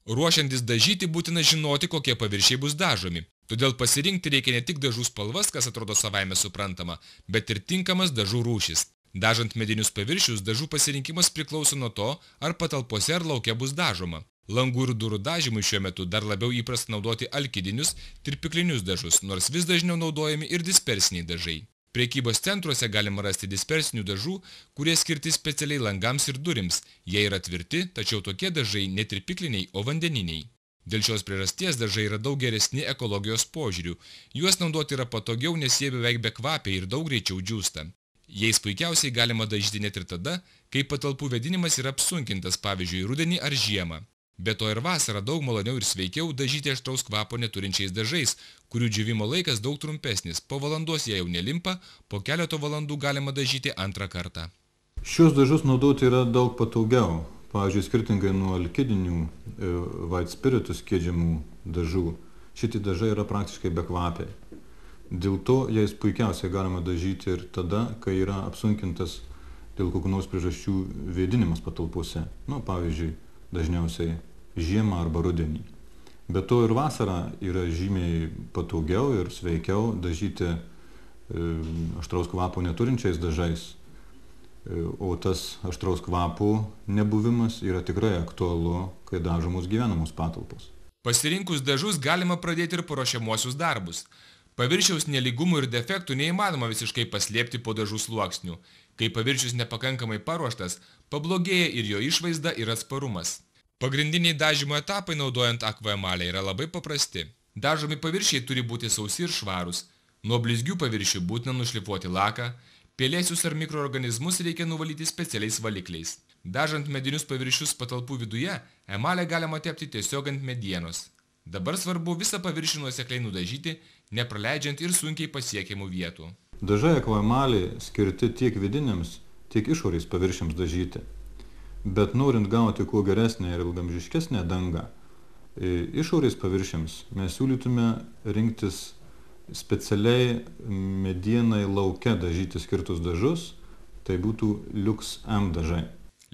Ruošiantis dažyti būtina žinoti, kokie paviršiai bus dažomi. Todėl pasirinkti reikia ne tik dažų spalvas, kas atrodo savaime suprantama, bet ir tinkamas dažų rūšis. Dažant medinius paviršius, dažų pasirinkimas priklauso nuo to, ar patalpose ar lauke bus dažoma. Langų ir durų dažymui šiuo metu dar labiau įprasta naudoti alkidinius, tirpiklinius dažus, nors vis dažniau naudojami ir dispersiniai dažai. Prekybos centruose galima rasti dispersinių dažų, kurie skirti specialiai langams ir durims. Jie yra tvirti, tačiau tokie dažai ne tirpikliniai, o vandeniniai. Dėl šios priežasties dažai yra daug geresni ekologijos požiūrių. Juos naudoti yra patogiau, nes jie beveik bekvapiai ir daug greičiau džiūsta. Jais puikiausiai galima dažyti net ir tada, kai patalpų vėdinimas yra apsunkintas, pavyzdžiui, rudenį ar žiemą. Be to ir vasarą daug maloniau ir sveikiau dažyti aštraus kvapo neturinčiais dažais, kurių džiūvimo laikas daug trumpesnis. Po valandos jie jau nelimpa, po keleto valandų galima dažyti antrą kartą. Šios dažus naudoti yra daug patogiau. Pavyzdžiui, skirtingai nuo alkidinių white spiritus skiedžiamų dažų, šitie dažai yra praktiškai bekvapiai. Dėl to jais puikiausiai galima dažyti ir tada, kai yra apsunkintas dėl kokių nors priežasčių vėdinimas patalpose. Pavyzdžiui, dažniausiai žiemą arba rudenį. Be to ir vasarą yra žymiai patogiau ir sveikiau dažyti aštraus kvapo neturinčiais dažais. O tas aštraus kvapo nebuvimas yra tikrai aktualu, kai dažomos gyvenamos patalpos. Pasirinkus dažus galima pradėti ir paruošiamuosius darbus. Paviršiaus nelygumų ir defektų neįmanoma visiškai paslėpti po dažų sluoksnių. Kai paviršius nepakankamai paruoštas, pablogėja ir jo išvaizda ir atsparumas. Pagrindiniai dažymo etapai naudojant akvaemalę yra labai paprasti. Dažomi paviršiai turi būti sausi ir švarūs. Nuo blizgių paviršių būtina nušlifuoti laką. Pelėsius ar mikroorganizmus reikia nuvalyti specialiais valikliais. Dažant medinius paviršius patalpų viduje, emalę galima tepti tiesiog ant medienos. Dabar svarbu visą paviršių nuosekliai nudažyti, nepraleidžiant ir sunkiai pasiekiamų vietų. Dažai akvaemalė skirti tiek vidiniams, tiek išorės paviršiams dažyti. Bet norint gauti kuo geresnę ir ilgamžiškesnę dangą, išorės paviršiams mes siūlytume rinktis specialiai medienai lauke dažyti skirtus dažus, tai būtų Lux M dažai.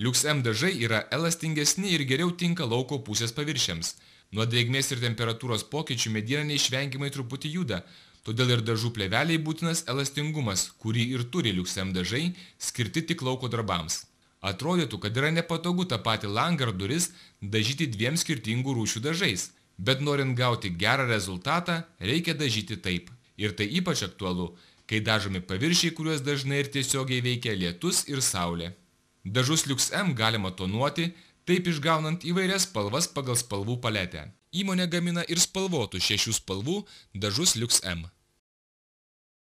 Lux M dažai yra elastingesni ir geriau tinka lauko pusės paviršiams. Nuo drėgmės ir temperatūros pokyčių mediena neišvengiamai truputį juda, todėl ir dažų plėveliai būtinas elastingumas, kurį ir turi Lux M dažai, skirti tik lauko darbams. Atrodytų, kad yra nepatogu tą patį langą ar duris dažyti dviem skirtingų rūšių dažais, bet norint gauti gerą rezultatą, reikia dažyti taip. Ir tai ypač aktualu, kai dažomi paviršiai, kuriuos dažnai ir tiesiogiai veikia lietus ir saulė. Dažus Lux M galima tonuoti, taip išgaunant įvairias spalvas pagal spalvų paletę. Įmonė gamina ir spalvotų 6 spalvų dažus Lux M.